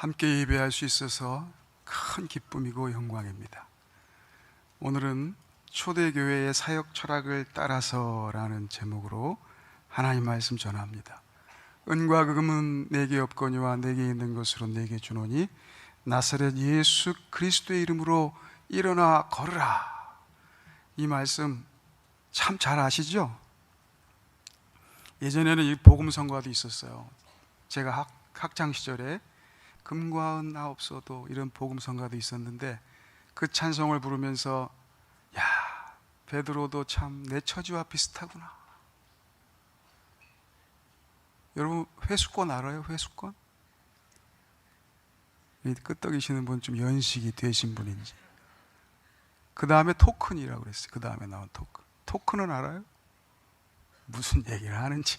함께 예배할 수 있어서 큰 기쁨이고 영광입니다. 오늘은 초대교회의 사역 철학을 따라서라는 제목으로 하나님 말씀 전합니다. 은과 금은 내게 없거니와 내게 있는 것으로 내게 주노니 나사렛 예수 그리스도의 이름으로 일어나 걸으라. 이 말씀 참 잘 아시죠? 예전에는 이 복음 선거도 있었어요. 제가 학창 시절에 금과 은 나 없어도 이런 복음 선가도 있었는데 그 찬송을 부르면서 야, 베드로도 참 내 처지와 비슷하구나. 여러분 회수권 알아요? 회수권? 끄떡이시는 분 좀 연식이 되신 분인지. 그 다음에 토큰이라고 그랬어요. 그 다음에 나온 토큰. 토큰은 알아요? 무슨 얘기를 하는지.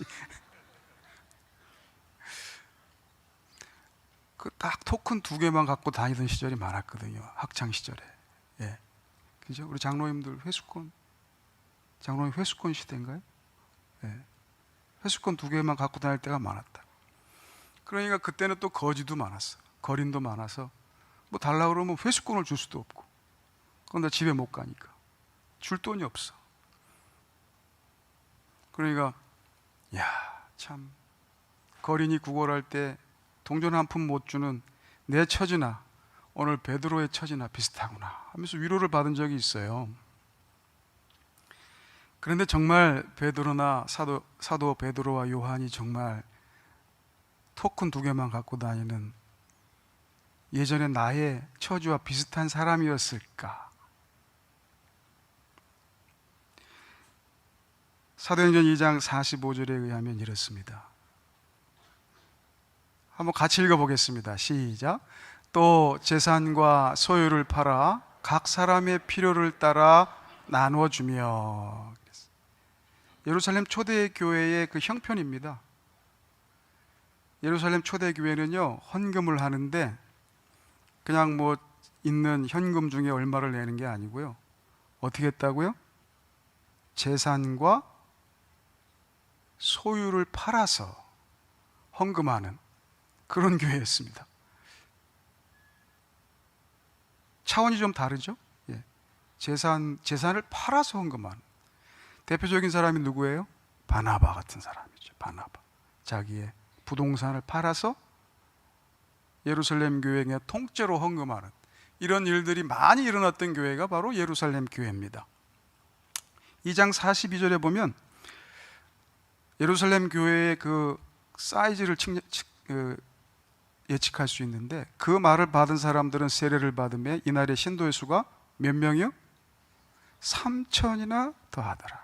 그 딱 토큰 2개만 갖고 다니던 시절이 많았거든요. 학창 시절에. 예. 그죠? 우리 장로님들 회수권, 장로님 회수권 시대인가요? 예. 회수권 2개만 갖고 다닐 때가 많았다. 그러니까 그때는 또 거지도 많았어. 거린도 많아서 뭐 달라고 그러면 회수권을 줄 수도 없고. 그런데 집에 못 가니까. 줄 돈이 없어. 그러니까, 야, 참. 거린이 구걸할 때 동전 한 푼 못 주는 내 처지나 오늘 베드로의 처지나 비슷하구나 하면서 위로를 받은 적이 있어요. 그런데 정말 베드로나 사도 베드로와 요한이 정말 토큰 2개만 갖고 다니는 예전에 나의 처지와 비슷한 사람이었을까? 사도행전 2장 45절에 의하면 이렇습니다. 한번 같이 읽어보겠습니다. 시작. 또 재산과 소유를 팔아 각 사람의 필요를 따라 나눠주며. 예루살렘 초대교회의 그 형편입니다. 예루살렘 초대교회는요, 헌금을 하는데 그냥 뭐 있는 현금 중에 얼마를 내는 게 아니고요. 어떻게 했다고요? 재산과 소유를 팔아서 헌금하는 그런 교회였습니다. 차원이 좀 다르죠? 예. 재산을 팔아서 헌금하는. 대표적인 사람이 누구예요? 바나바 같은 사람이죠. 바나바. 자기의 부동산을 팔아서 예루살렘 교회에 통째로 헌금하는 이런 일들이 많이 일어났던 교회가 바로 예루살렘 교회입니다. 2장 42절에 보면 예루살렘 교회의 그 사이즈를 예측할 수 있는데 그 말을 받은 사람들은 세례를 받으며 이날의 신도의 수가 몇 명이요? 3,000이나 더하더라.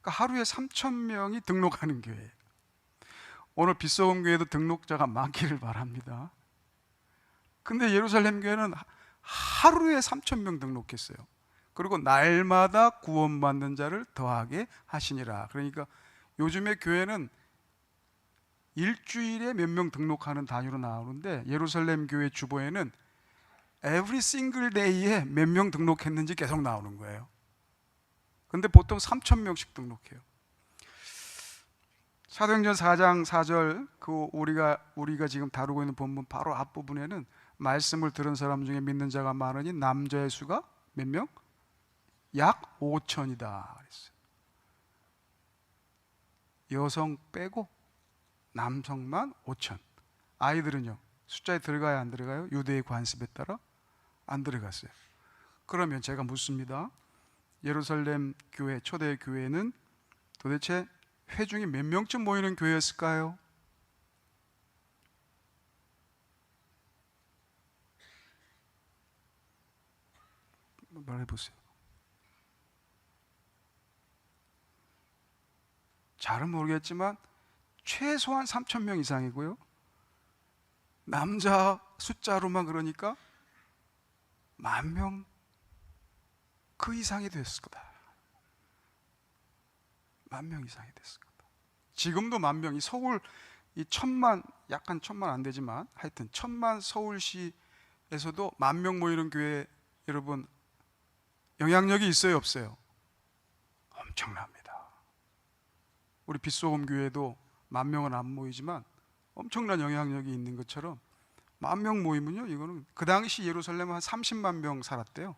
그러니까 하루에 3,000명이 등록하는 교회예요. 오늘 빗소금 교회도 등록자가 많기를 바랍니다. 근데 예루살렘 교회는 하루에 3,000명 등록했어요. 그리고 날마다 구원받는 자를 더하게 하시니라. 그러니까 요즘의 교회는 일주일에 몇 명 등록하는 단위로 나오는데 예루살렘 교회 주보에는 every single day에 몇 명 등록했는지 계속 나오는 거예요. 근데 보통 3,000명씩 등록해요. 사도행전 4장 4절 그 우리가 지금 다루고 있는 본문 바로 앞부분에는 말씀을 들은 사람 중에 믿는 자가 많으니 남자의 수가 몇 명? 약 5,000이다 그랬어요. 여성 빼고 남성만 5,000. 아이들은요? 숫자에 들어가야 안 들어가요? 유대의 관습에 따라 안 들어갔어요. 그러면 제가 묻습니다. 예루살렘 교회, 초대 교회는 도대체 회중이 몇 명쯤 모이는 교회였을까요? 말해보세요. 잘은 모르겠지만 최소한 3,000명 이상이고요. 남자 숫자로만 그러니까 10,000명 그 이상이 됐을 거다. 10,000명 이상이 됐을 거다. 지금도 10,000명이 서울 이 1,000만 약간 1,000만 안 되지만 하여튼 1,000만 서울시에서도 10,000명 모이는 교회 여러분 영향력이 있어요 없어요? 엄청납니다. 우리 빗소금 교회도 10,000명은 안 모이지만 엄청난 영향력이 있는 것처럼 10,000명 모이면요, 이거는 그 당시 예루살렘은 한 30만 명 살았대요.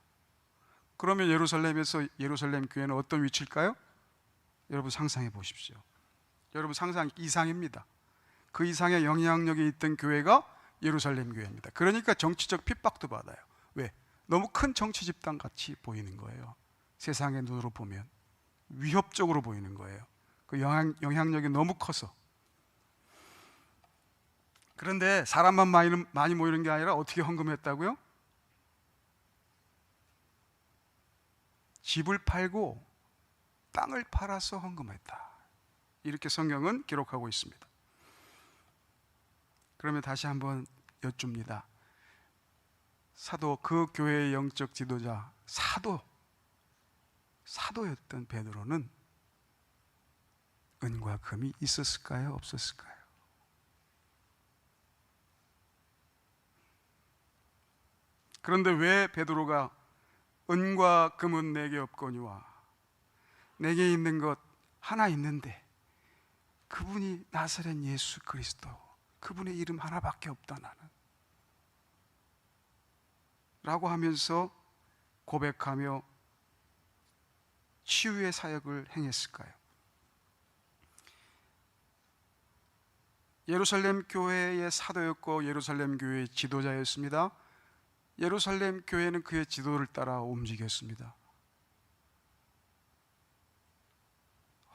그러면 예루살렘 교회는 어떤 위치일까요? 여러분 상상해 보십시오. 여러분 상상 이상입니다. 그 이상의 영향력이 있던 교회가 예루살렘 교회입니다. 그러니까 정치적 핍박도 받아요. 왜? 너무 큰 정치 집단 같이 보이는 거예요. 세상의 눈으로 보면 위협적으로 보이는 거예요. 그 영향력이 너무 커서. 그런데 사람만 많이 모이는 게 아니라 어떻게 헌금했다고요? 집을 팔고 땅을 팔아서 헌금했다. 이렇게 성경은 기록하고 있습니다. 그러면 다시 한번 여쭙니다. 그 교회의 영적 지도자, 사도였던 베드로는 은과 금이 있었을까요? 없었을까요? 그런데 왜 베드로가 은과 금은 내게 없거니와 내게 있는 것 하나 있는데 그분이 나사렛 예수 그리스도, 그분의 이름 하나밖에 없다 나는 라고 하면서 고백하며 치유의 사역을 행했을까요? 예루살렘 교회의 사도였고 예루살렘 교회의 지도자였습니다. 예루살렘 교회는 그의 지도를 따라 움직였습니다.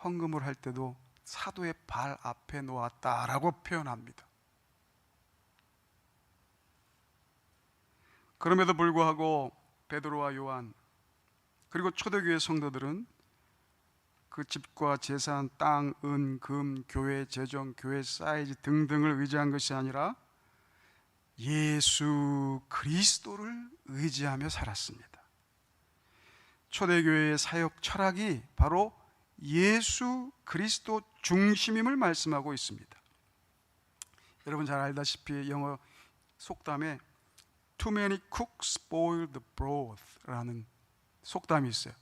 헌금을 할 때도 사도의 발 앞에 놓았다라고 표현합니다. 그럼에도 불구하고 베드로와 요한 그리고 초대교회 성도들은 그 집과 재산, 땅, 은, 금, 교회 재정, 교회 사이즈 등등을 의지한 것이 아니라 예수 그리스도를 의지하며 살았습니다. 초대교회의 사역 철학이 바로 예수 그리스도 중심임을 말씀하고 있습니다. 여러분 잘 알다시피 영어 속담에 Too many cooks spoil the broth 라는 속담이 있어요.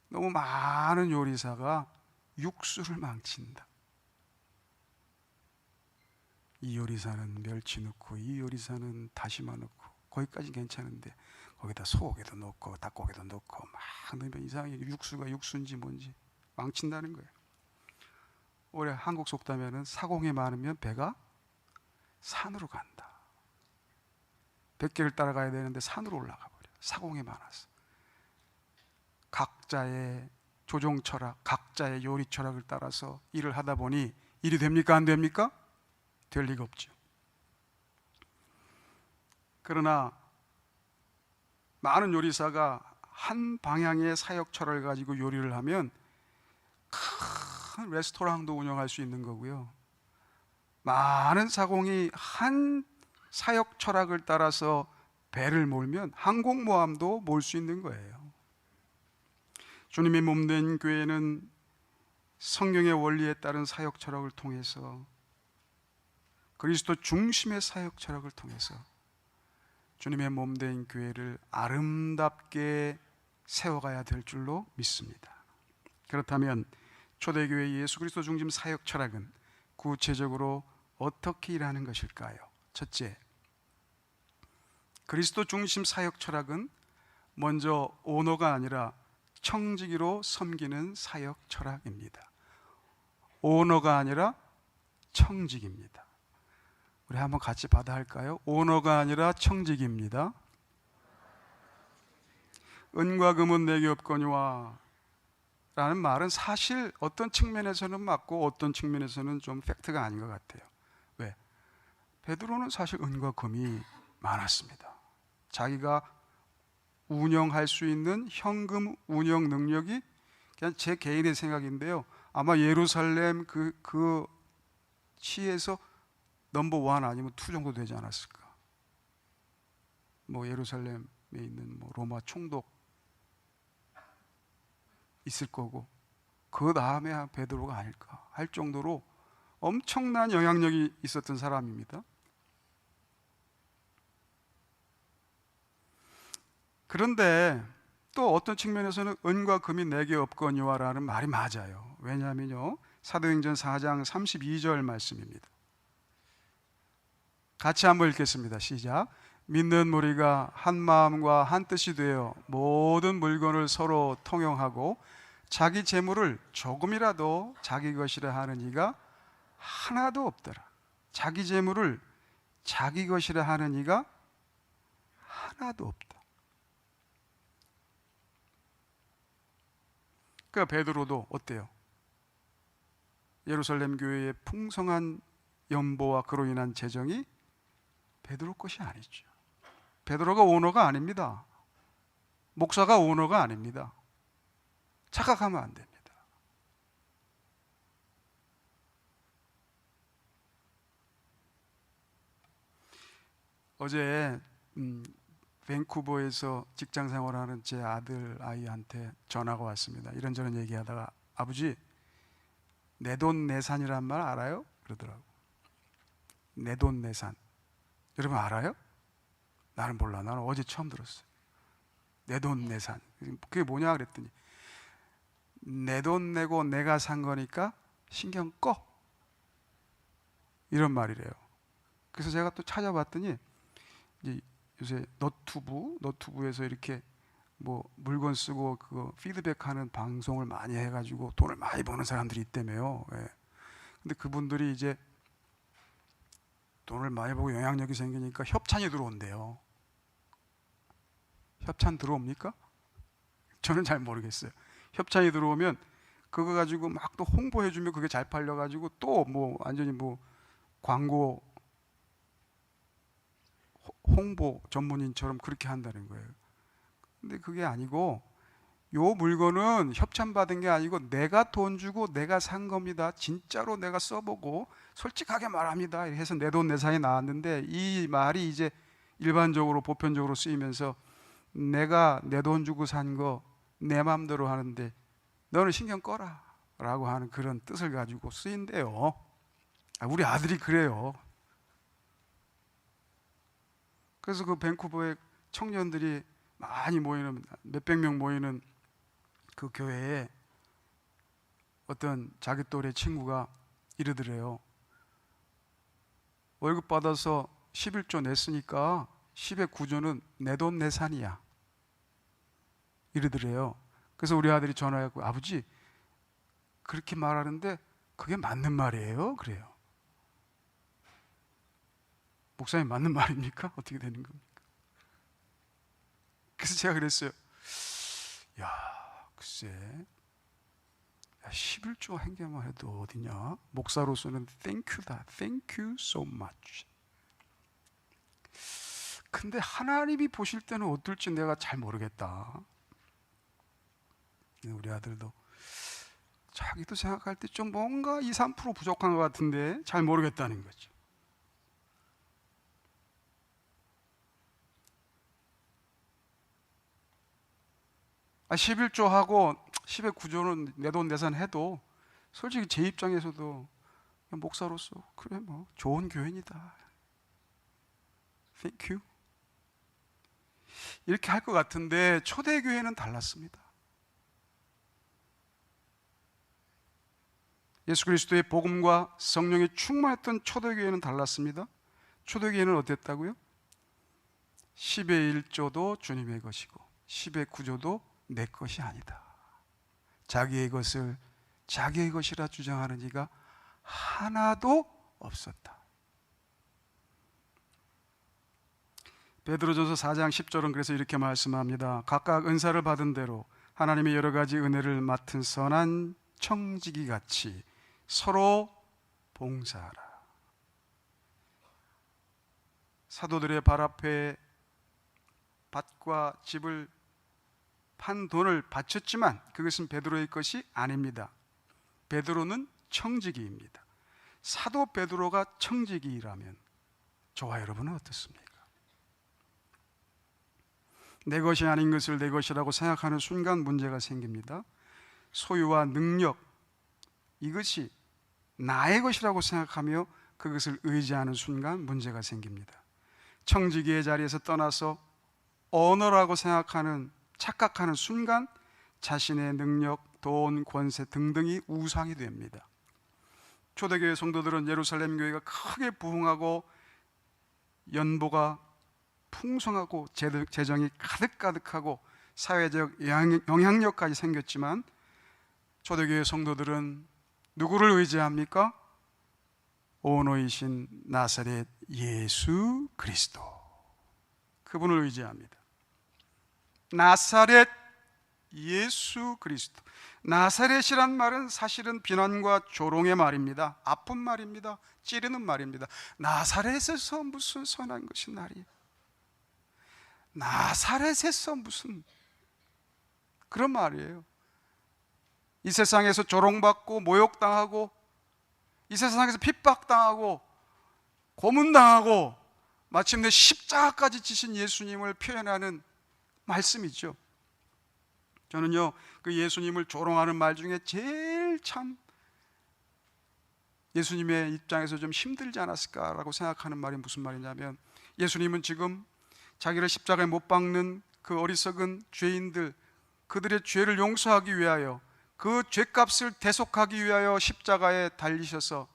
너무 많은 요리사가 육수를 망친다. 이 요리사는 멸치 넣고 이 요리사는 다시마 넣고 거기까지 괜찮은데 거기다 소고기도 넣고 닭고기도 넣고 막 넣으면 이상하게 육수가 육수인지 뭔지 망친다는 거예요. 올해 한국 속담에는 사공이 많으면 배가 산으로 간다. 100개를 따라가야 되는데 산으로 올라가 버려요. 사공이 많아서. 각자의 조종 철학, 각자의 요리 철학을 따라서 일을 하다 보니 일이 됩니까? 안 됩니까? 될 리가 없죠. 그러나 많은 요리사가 한 방향의 사역 철학을 가지고 요리를 하면 큰 레스토랑도 운영할 수 있는 거고요. 많은 사공이 한 사역 철학을 따라서 배를 몰면 항공모함도 몰 수 있는 거예요. 주님의 몸된 교회는 성경의 원리에 따른 사역 철학을 통해서 그리스도 중심의 사역 철학을 통해서 주님의 몸된 교회를 아름답게 세워가야 될 줄로 믿습니다. 그렇다면 초대교회 예수 그리스도 중심 사역 철학은 구체적으로 어떻게 일하는 것일까요? 첫째, 그리스도 중심 사역 철학은 먼저 오너가 아니라 청지기로 섬기는 사역 철학입니다. 오너가 아니라 청직입니다. 우리 한번 같이 받아 할까요? 오너가 아니라 청직입니다. 은과 금은 내게 없거니와 라는 말은 사실 어떤 측면에서는 맞고 어떤 측면에서는 좀 팩트가 아닌 것 같아요. 왜? 베드로는 사실 은과 금이 많았습니다. 자기가 운영할 수 있는 현금 운영 능력이 그냥 제 개인의 생각인데요. 아마 예루살렘 그 시에서 넘버 1 아니면 2 정도 되지 않았을까. 뭐 예루살렘에 있는 뭐 로마 총독 있을 거고 그 다음에 베드로가 아닐까 할 정도로 엄청난 영향력이 있었던 사람입니다. 그런데 또 어떤 측면에서는 은과 금이 내게 없거니와 라는 말이 맞아요. 왜냐하면요, 사도행전 4장 32절 말씀입니다. 같이 한번 읽겠습니다. 시작. 믿는 무리가 한 마음과 한 뜻이 되어 모든 물건을 서로 통용하고 자기 재물을 조금이라도 자기 것이라 하는 이가 하나도 없더라. 자기 재물을 자기 것이라 하는 이가 하나도 없다. 그러니까 베드로도 어때요? 예루살렘 교회의 풍성한 연보와 그로 인한 재정이 베드로 것이 아니죠. 베드로가 오너가 아닙니다. 목사가 오너가 아닙니다. 착각하면 안 됩니다. 어제 밴쿠버에서 직장 생활하는 제 아들 아이한테 전화가 왔습니다. 이런저런 얘기하다가 아버지 내돈내산이란 말 알아요? 그러더라고. 내돈내산 여러분 알아요? 나는 몰라. 나는 어제 처음 들었어요. 내돈내산 그게 뭐냐 그랬더니 내 돈 내고 내가 산 거니까 신경 꺼 이런 말이래요. 그래서 제가 또 찾아봤더니 이제 요새 너튜브에서 이렇게 뭐 물건 쓰고 그거 피드백하는 방송을 많이 해가지고 돈을 많이 버는 사람들이 있다며요. 예. 근데 그분들이 이제 돈을 많이 벌고 영향력이 생기니까 협찬이 들어온대요. 협찬 들어옵니까? 저는 잘 모르겠어요. 협찬이 들어오면 그거 가지고 막 또 홍보해주면 그게 잘 팔려가지고 또 뭐 완전히 뭐 광고 홍보 전문인처럼 그렇게 한다는 거예요. 근데 그게 아니고 요 물건은 협찬 받은 게 아니고 내가 돈 주고 내가 산 겁니다. 진짜로 내가 써보고 솔직하게 말합니다. 해서 내돈내산이 나왔는데 이 말이 이제 일반적으로 보편적으로 쓰이면서 내가 내 돈 주고 산 거 내 마음대로 하는데 너는 신경 꺼라 라고 하는 그런 뜻을 가지고 쓰인대요. 우리 아들이 그래요. 그래서 그 밴쿠버의 청년들이 많이 모이는 몇백 명 모이는 그 교회에 어떤 자기 또래 친구가 이러더래요. 월급 받아서 11조 냈으니까 10의 9조는 내돈내산이야 이러더래요. 그래서 우리 아들이 전화해서 아버지 그렇게 말하는데 그게 맞는 말이에요? 그래요. 목사님 맞는 말입니까? 어떻게 되는 겁니까? 그래서 제가 그랬어요. 야 글쎄 11조 한 개만 해도 어디냐? 목사로서는 땡큐다. 땡큐 so much. 근데 하나님이 보실 때는 어떨지 내가 잘 모르겠다. 우리 아들도 자기도 생각할 때 좀 뭔가 2, 3% 부족한 것 같은데 잘 모르겠다는 거죠. 아, 11조 하고 10의 9조는 내돈내산 해도 솔직히 제 입장에서도 목사로서 그래 뭐 좋은 교회니다. Thank you. 이렇게 할 것 같은데 초대교회는 달랐습니다. 예수 그리스도의 복음과 성령이 충만했던 초대교회는 달랐습니다. 초대교회는 어땠다고요? 10의 1조도 주님의 것이고 10의 9조도 내 것이 아니다. 자기의 것을 자기의 것이라 주장하는 이가 하나도 없었다. 베드로전서 4장 10절은 그래서 이렇게 말씀합니다. 각각 은사를 받은 대로 하나님의 여러 가지 은혜를 맡은 선한 청지기 같이 서로 봉사하라. 사도들의 발 앞에 밭과 집을 판 돈을 바쳤지만 그것은 베드로의 것이 아닙니다. 베드로는 청지기입니다. 사도 베드로가 청지기라면 저와 여러분은 어떻습니까? 내 것이 아닌 것을 내 것이라고 생각하는 순간 문제가 생깁니다. 소유와 능력, 이것이 나의 것이라고 생각하며 그것을 의지하는 순간 문제가 생깁니다. 청지기의 자리에서 떠나서 언어라고 생각하는, 착각하는 순간 자신의 능력, 돈, 권세 등등이 우상이 됩니다. 초대교회 성도들은 예루살렘 교회가 크게 부흥하고 연보가 풍성하고 재정이 가득가득하고 사회적 영향력까지 생겼지만 초대교회 성도들은 누구를 의지합니까? 오너이신 나사렛 예수 그리스도, 그분을 의지합니다. 나사렛 예수 그리스도. 나사렛이란 말은 사실은 비난과 조롱의 말입니다. 아픈 말입니다. 찌르는 말입니다. 나사렛에서 무슨 선한 것이 나리? 나사렛에서 무슨 그런 말이에요. 이 세상에서 조롱받고 모욕당하고, 이 세상에서 핍박당하고 고문당하고 마침내 십자가까지 지신 예수님을 표현하는 말씀이죠. 저는요, 그 예수님을 조롱하는 말 중에 제일 참 예수님의 입장에서 좀 힘들지 않았을까라고 생각하는 말이 무슨 말이냐면, 예수님은 지금 자기를 십자가에 못 박는 그 어리석은 죄인들, 그들의 죄를 용서하기 위하여, 그 죄값을 대속하기 위하여 십자가에 달리셔서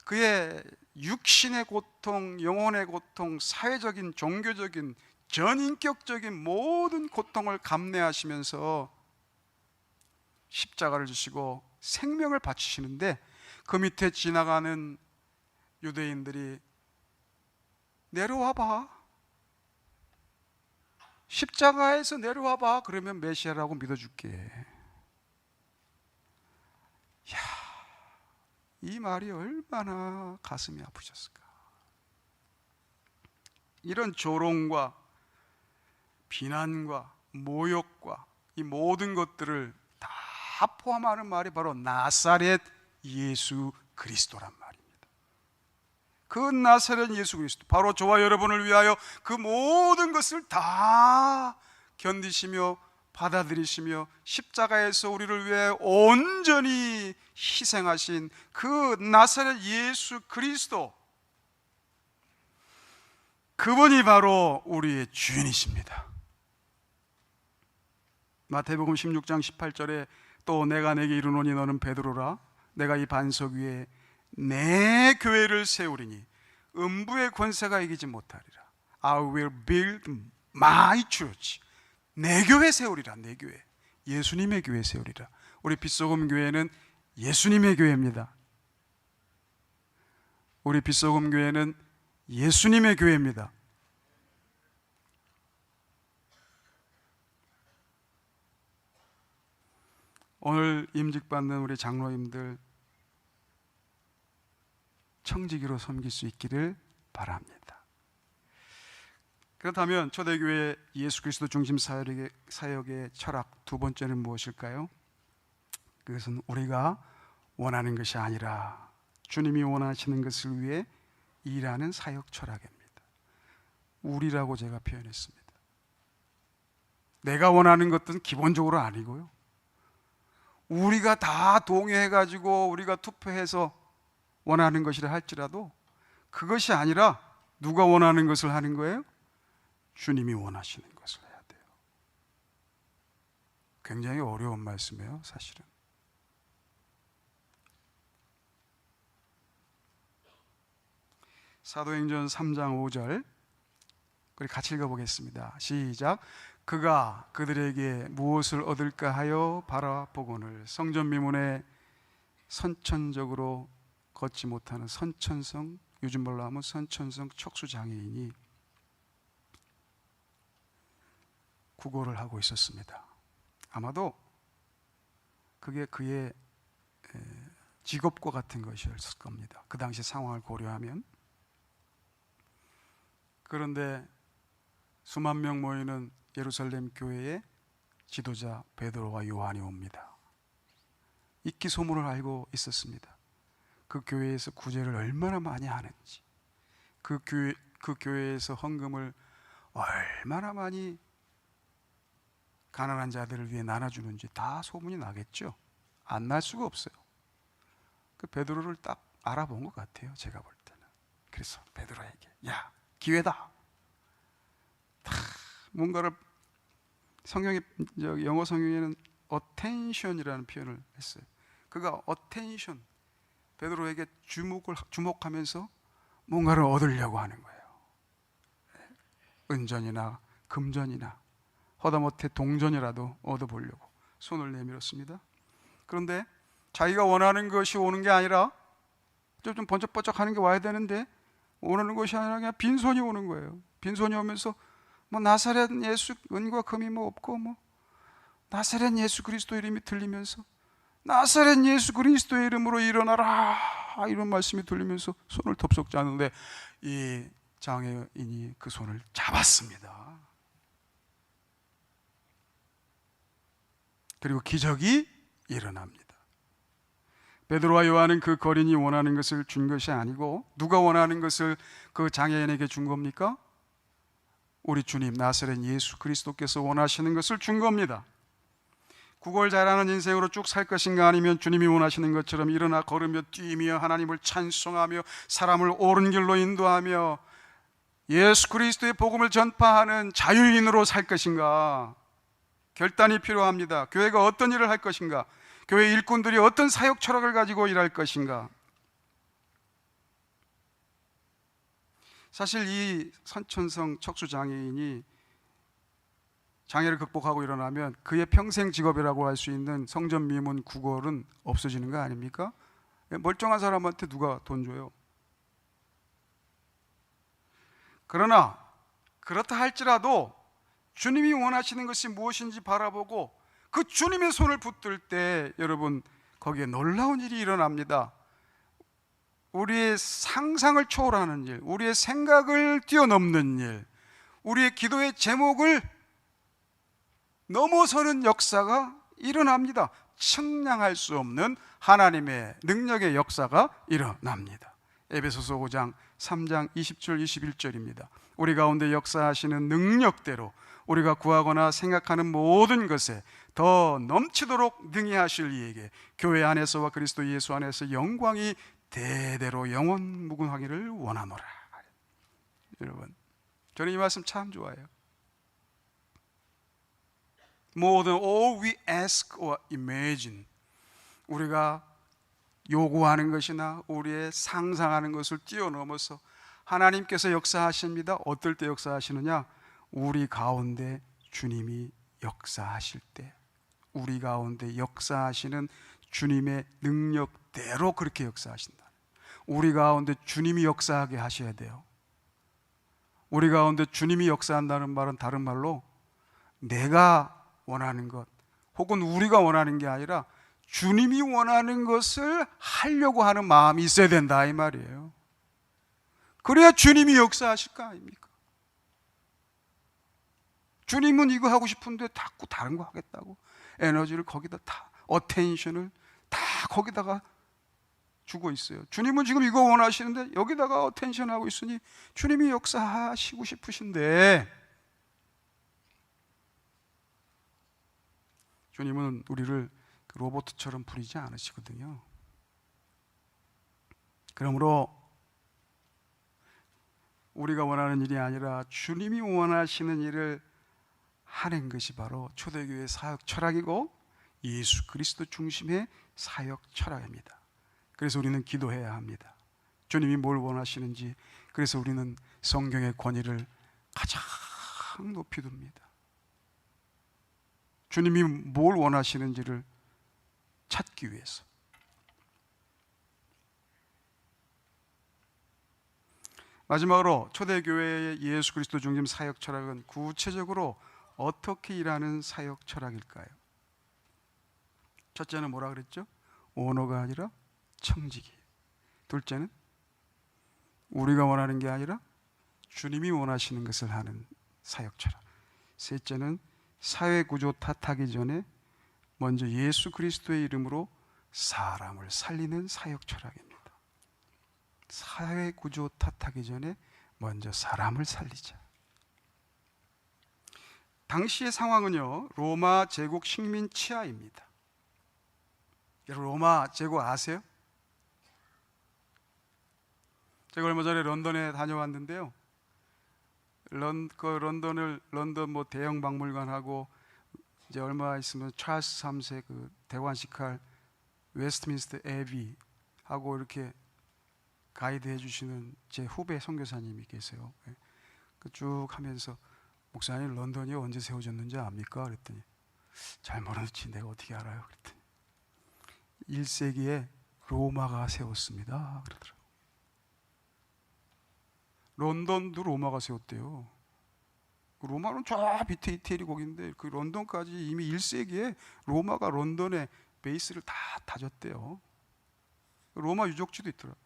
그의 육신의 고통, 영혼의 고통, 사회적인, 종교적인, 전인격적인 모든 고통을 감내하시면서 십자가를 지시고 생명을 바치시는데, 그 밑에 지나가는 유대인들이 내려와봐, 십자가에서 내려와봐, 그러면 메시아라고 믿어줄게. 야, 이 말이 얼마나 가슴이 아프셨을까. 이런 조롱과 비난과 모욕과 이 모든 것들을 다 포함하는 말이 바로 나사렛 예수 그리스도란 말입니다. 그 나사렛 예수 그리스도, 바로 저와 여러분을 위하여 그 모든 것을 다 견디시며 받아들이시며 십자가에서 우리를 위해 온전히 희생하신 그 나사렛 예수 그리스도, 그분이 바로 우리의 주인이십니다. 마태복음 16장 18절에 또 내가 내게 이르노니 너는 베드로라, 내가 이 반석 위에 내 교회를 세우리니 음부의 권세가 이기지 못하리라. I will build my church. 내 교회 세우리라. 내 교회, 예수님의 교회 세우리라. 우리 빛소금 교회는 예수님의 교회입니다. 우리 빛소금 교회는 예수님의 교회입니다. 오늘 임직받는 우리 장로님들 청지기로 섬길 수 있기를 바랍니다. 그렇다면 초대교회 예수 그리스도 중심 사역의 철학 두 번째는 무엇일까요? 그것은 우리가 원하는 것이 아니라 주님이 원하시는 것을 위해 일하는 사역 철학입니다. 우리라고 제가 표현했습니다. 내가 원하는 것은 기본적으로 아니고요, 우리가 다 동의해가지고 우리가 투표해서 원하는 것이라 할지라도 그것이 아니라 누가 원하는 것을 하는 거예요? 주님이 원하시는 것을 해야 돼요. 굉장히 어려운 말씀이에요, 사실은. 사도행전 3장 5절 우리 같이 읽어보겠습니다. 시작. 그가 그들에게 무엇을 얻을까 하여 바라보거늘 성전 미문에 선천적으로 걷지 못하는 선천성, 요즘 말로 하면 선천성 척수장애인이 구걸을 하고 있었습니다. 아마도 그게 그의 직업과 같은 것이었을 겁니다, 그 당시 상황을 고려하면. 그런데 수만 명 모이는 예루살렘 교회에 지도자 베드로와 요한이 옵니다. 익히 소문을 알고 있었습니다. 그 교회에서 구제를 얼마나 많이 하는지, 그 교회에서 헌금을 얼마나 많이 가난한 자들을 위해 나눠주는지 다 소문이 나겠죠. 안 날 수가 없어요. 그 베드로를 딱 알아본 것 같아요, 제가 볼 때는. 그래서 베드로에게 야, 기회다. 뭔가를 성경에, 영어 성경에는 attention이라는 표현을 했어요. 그가 attention, 베드로에게 주목하면서 뭔가를 얻으려고 하는 거예요. 은전이나 금전이나 허다못해 동전이라도 얻어보려고 손을 내밀었습니다. 그런데 자기가 원하는 것이 오는 게 아니라 좀 번쩍번쩍 하는 게 와야 되는데 오는 것이 아니라 그냥 빈손이 오는 거예요. 빈손이 오면서 뭐 나사렛 예수 은과 금이 뭐 없고 뭐 나사렛 예수 그리스도 이름이 들리면서 나사렛 예수 그리스도의 이름으로 일어나라 이런 말씀이 들리면서 손을 덥석 잡는데 이 장애인이 그 손을 잡았습니다. 그리고 기적이 일어납니다. 베드로와 요한은 그 거린이 원하는 것을 준 것이 아니고 누가 원하는 것을 그 장애인에게 준 겁니까? 우리 주님 나사렛 예수 그리스도께서 원하시는 것을 준 겁니다. 구걸 잘하는 인생으로 쭉 살 것인가, 아니면 주님이 원하시는 것처럼 일어나 걸으며 뛰며 하나님을 찬송하며 사람을 옳은 길로 인도하며 예수 그리스도의 복음을 전파하는 자유인으로 살 것인가, 결단이 필요합니다. 교회가 어떤 일을 할 것인가, 교회 일꾼들이 어떤 사역 철학을 가지고 일할 것인가. 사실 이 선천성 척수장애인이 장애를 극복하고 일어나면 그의 평생 직업이라고 할 수 있는 성전 미문 구걸은 없어지는 거 아닙니까? 멀쩡한 사람한테 누가 돈 줘요? 그러나 그렇다 할지라도 주님이 원하시는 것이 무엇인지 바라보고 그 주님의 손을 붙들 때 여러분 거기에 놀라운 일이 일어납니다. 우리의 상상을 초월하는 일, 우리의 생각을 뛰어넘는 일, 우리의 기도의 제목을 넘어서는 역사가 일어납니다. 측량할 수 없는 하나님의 능력의 역사가 일어납니다. 에베소서 5장 3장 20절 21절입니다. 우리 가운데 역사하시는 능력대로 우리가 구하거나 생각하는 모든 것에 더 넘치도록 능히 하실 이에게 교회 안에서와 그리스도 예수 안에서 영광이 대대로 영원 무궁하기를 원하노라. 여러분, 저는 이 말씀 참 좋아해요. More than all we ask or imagine, 우리가 요구하는 것이나 우리의 상상하는 것을 뛰어넘어서 하나님께서 역사하십니다. 어떨 때 역사하시느냐? 우리 가운데 주님이 역사하실 때, 우리 가운데 역사하시는 주님의 능력대로 그렇게 역사하신다. 우리 가운데 주님이 역사하게 하셔야 돼요. 우리 가운데 주님이 역사한다는 말은 다른 말로 내가 원하는 것 혹은 우리가 원하는 게 아니라 주님이 원하는 것을 하려고 하는 마음이 있어야 된다 이 말이에요. 그래야 주님이 역사하실 거 아닙니까? 주님은 이거 하고 싶은데 자꾸 다른 거 하겠다고 에너지를 거기다 다, 어텐션을 다 거기다가 주고 있어요. 주님은 지금 이거 원하시는데 여기다가 어텐션 하고 있으니 주님이 역사하시고 싶으신데, 주님은 우리를 로봇처럼 부리지 않으시거든요. 그러므로 우리가 원하는 일이 아니라 주님이 원하시는 일을 하는 것이 바로 초대교회의 사역 철학이고 예수 그리스도 중심의 사역 철학입니다. 그래서 우리는 기도해야 합니다. 주님이 뭘 원하시는지. 그래서 우리는 성경의 권위를 가장 높이 둡니다. 주님이 뭘 원하시는지를 찾기 위해서. 마지막으로 초대교회의 예수 그리스도 중심 사역 철학은 구체적으로 어떻게 일하는 사역 철학일까요? 첫째는 뭐라 그랬죠? 언어가 아니라 청지기. 둘째는 우리가 원하는 게 아니라 주님이 원하시는 것을 하는 사역 철학. 셋째는 사회 구조 탓하기 전에 먼저 예수 그리스도의 이름으로 사람을 살리는 사역 철학입니다. 사회 구조 탓하기 전에 먼저 사람을 살리자. 당시의 상황은요, 로마 제국 식민 치하입니다. 여러분, 로마 제국 아세요? 제가 얼마 전에 런던에 다녀왔는데요. 런던 뭐 대형 박물관하고 이제 얼마 있으면 찰스 3세 그 대관식할 웨스트민스터 애비 하고 이렇게 가이드 해주시는 제 후배 선교사님이 계세요. 쭉 하면서 목사님 런던이 언제 세워졌는지 압니까? 그랬더니 잘 모르지 내가 어떻게 알아요? 그랬더니 1세기에 로마가 세웠습니다. 그러더라고요. 런던도 로마가 세웠대요. 로마는 저 밑에 이태리 거기인데 그 런던까지 이미 1세기에 로마가 런던에 베이스를 다 다졌대요. 로마 유적지도 있더라고요.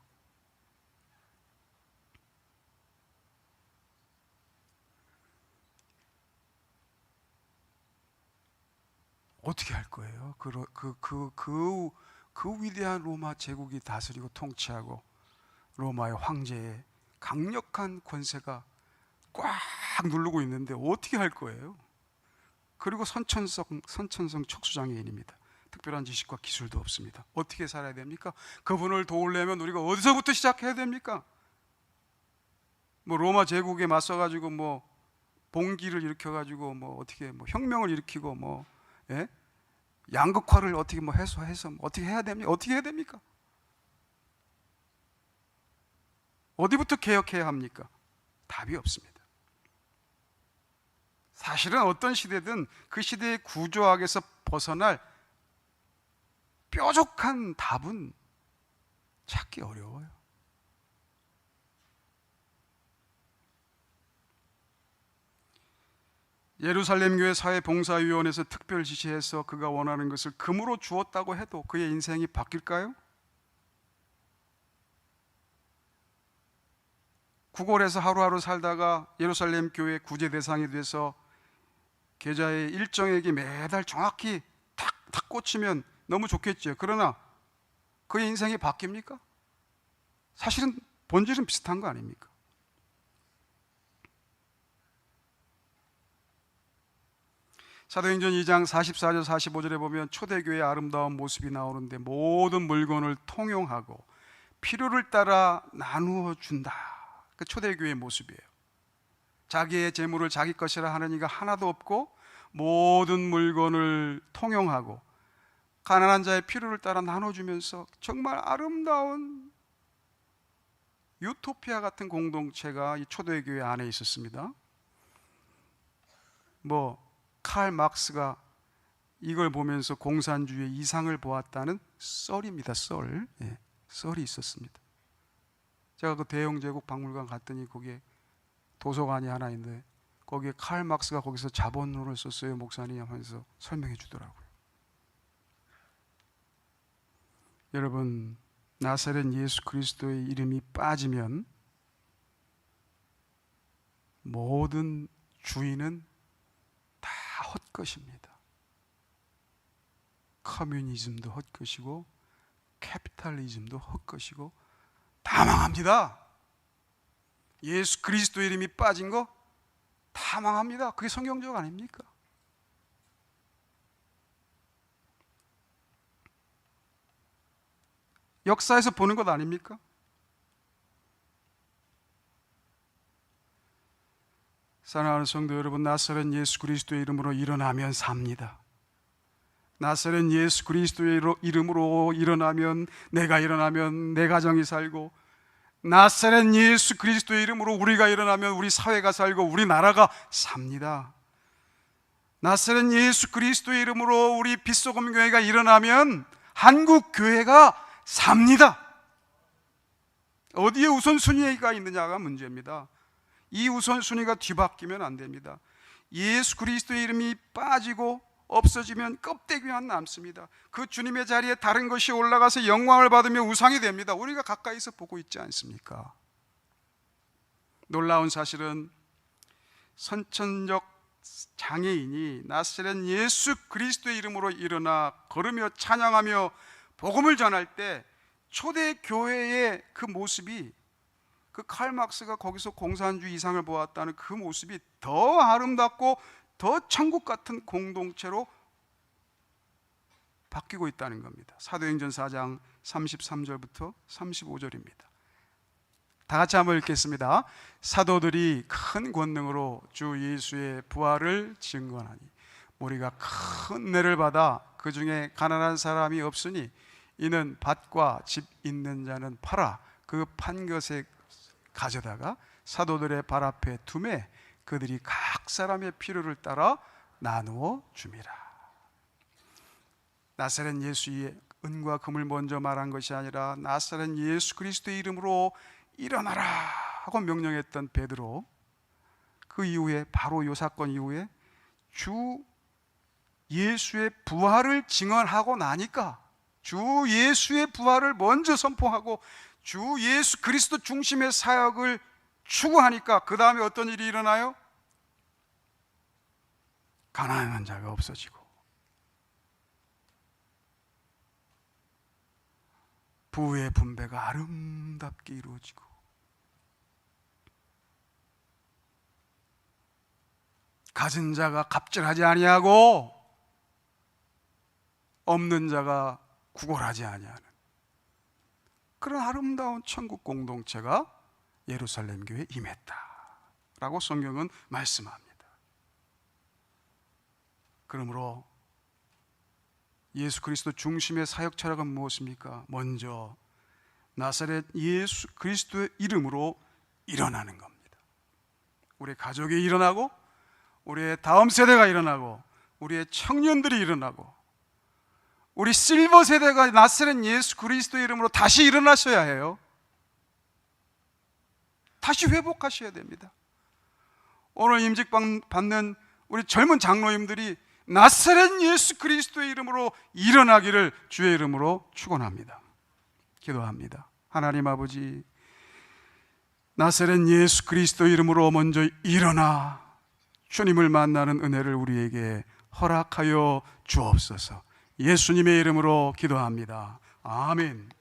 어떻게 할 거예요? 그 위대한 로마 제국이 다스리고 통치하고 로마의 황제의 강력한 권세가 꽉 누르고 있는데 어떻게 할 거예요? 그리고 선천성 척수장애인입니다. 특별한 지식과 기술도 없습니다. 어떻게 살아야 됩니까? 그분을 도우려면 우리가 어디서부터 시작해야 됩니까? 뭐 로마 제국에 맞서가지고 뭐 봉기를 일으켜가지고 뭐 어떻게 뭐 혁명을 일으키고 뭐 예? 양극화를 어떻게 뭐 해서 뭐 어떻게 해야 됩니까? 어떻게 해야 됩니까? 어디부터 개혁해야 합니까? 답이 없습니다. 사실은 어떤 시대든 그 시대의 구조학에서 벗어날 뾰족한 답은 찾기 어려워요. 예루살렘 교회 사회봉사위원회에서 특별 지시해서 그가 원하는 것을 금으로 주었다고 해도 그의 인생이 바뀔까요? 구걸에서 하루하루 살다가 예루살렘 교회 구제 대상이 돼서 계좌의 일정액이 매달 정확히 탁탁 꽂히면 너무 좋겠죠. 그러나 그의 인생이 바뀝니까? 사실은 본질은 비슷한 거 아닙니까? 사도행전 2장 44절 45절에 보면 초대교회의 아름다운 모습이 나오는데 모든 물건을 통용하고 필요를 따라 나누어 준다. 그 초대교회의 모습이에요. 자기의 재물을 자기 것이라 하는 이가 하나도 없고 모든 물건을 통용하고 가난한 자의 필요를 따라 나눠주면서 정말 아름다운 유토피아 같은 공동체가 이 초대교회 안에 있었습니다. 칼 막스가 이걸 보면서 공산주의의 이상을 보았다는 썰입니다. 썰이 있었습니다. 제가 그 대영제국 박물관 갔더니 거기에 도서관이 하나 있는데 거기에 칼 막스가 거기서 자본론을 썼어요 목사님 하면서 설명해 주더라고요. 여러분, 나사렛 예수 그리스도의 이름이 빠지면 모든 주인은 다 헛것입니다. 커뮤니즘도 헛것이고 캐피탈리즘도 헛것이고 다 망합니다. 예수 그리스도 이름이 빠진 거 다 망합니다. 그게 성경적 아닙니까? 역사에서 보는 것 아닙니까? 사랑하는 성도 여러분, 나사렛 예수 그리스도의 이름으로 일어나면 삽니다. 나사렛 예수 그리스도의 이름으로 일어나면, 내가 일어나면 내 가정이 살고, 나사렛 예수 그리스도의 이름으로 우리가 일어나면 우리 사회가 살고 우리 나라가 삽니다. 나사렛 예수 그리스도의 이름으로 우리 빛소금 교회가 일어나면 한국 교회가 삽니다. 어디에 우선순위가 있느냐가 문제입니다. 이 우선순위가 뒤바뀌면 안 됩니다. 예수 그리스도의 이름이 빠지고 없어지면 껍데기만 남습니다. 그 주님의 자리에 다른 것이 올라가서 영광을 받으며 우상이 됩니다. 우리가 가까이서 보고 있지 않습니까? 놀라운 사실은 선천적 장애인이 나사렛 예수 그리스도의 이름으로 일어나 걸으며 찬양하며 복음을 전할 때 초대 교회의 그 모습이, 그 칼 막스가 거기서 공산주의 이상을 보았다는 그 모습이 더 아름답고 더 천국 같은 공동체로 바뀌고 있다는 겁니다. 사도행전 4장 33절부터 35절입니다. 다 같이 한번 읽겠습니다. 사도들이 큰 권능으로 주 예수의 부활을 증거하니 우리가 큰 은혜를 받아 그 중에 가난한 사람이 없으니 이는 밭과 집 있는 자는 팔아 그 판 것에 가져다가 사도들의 발 앞에 두매 그들이 각 사람의 필요를 따라 나누어 줌이라. 나사렛 예수의 은과 금을 먼저 말한 것이 아니라 나사렛 예수 그리스도의 이름으로 일어나라 하고 명령했던 베드로, 그 이후에 바로 이 사건 이후에 주 예수의 부활을 증언하고 나니까, 주 예수의 부활을 먼저 선포하고 주 예수 그리스도 중심의 사역을 추구하니까 그 다음에 어떤 일이 일어나요? 가난한 자가 없어지고 부의 분배가 아름답게 이루어지고 가진 자가 갑질하지 아니하고 없는 자가 구걸하지 아니하는 그런 아름다운 천국 공동체가 예루살렘 교회에 임했다라고 성경은 말씀합니다. 그러므로 예수 그리스도 중심의 사역 철학은 무엇입니까? 먼저 나사렛 예수 그리스도의 이름으로 일어나는 겁니다. 우리 가족이 일어나고, 우리의 다음 세대가 일어나고, 우리의 청년들이 일어나고, 우리 실버 세대가 나사렛 예수 그리스도의 이름으로 다시 일어나셔야 해요. 다시 회복하셔야 됩니다. 오늘 임직 받는 우리 젊은 장로님들이 나사렛 예수 그리스도의 이름으로 일어나기를 주의 이름으로 축원합니다. 기도합니다. 하나님 아버지, 나사렛 예수 그리스도의 이름으로 먼저 일어나 주님을 만나는 은혜를 우리에게 허락하여 주옵소서. 예수님의 이름으로 기도합니다. 아멘.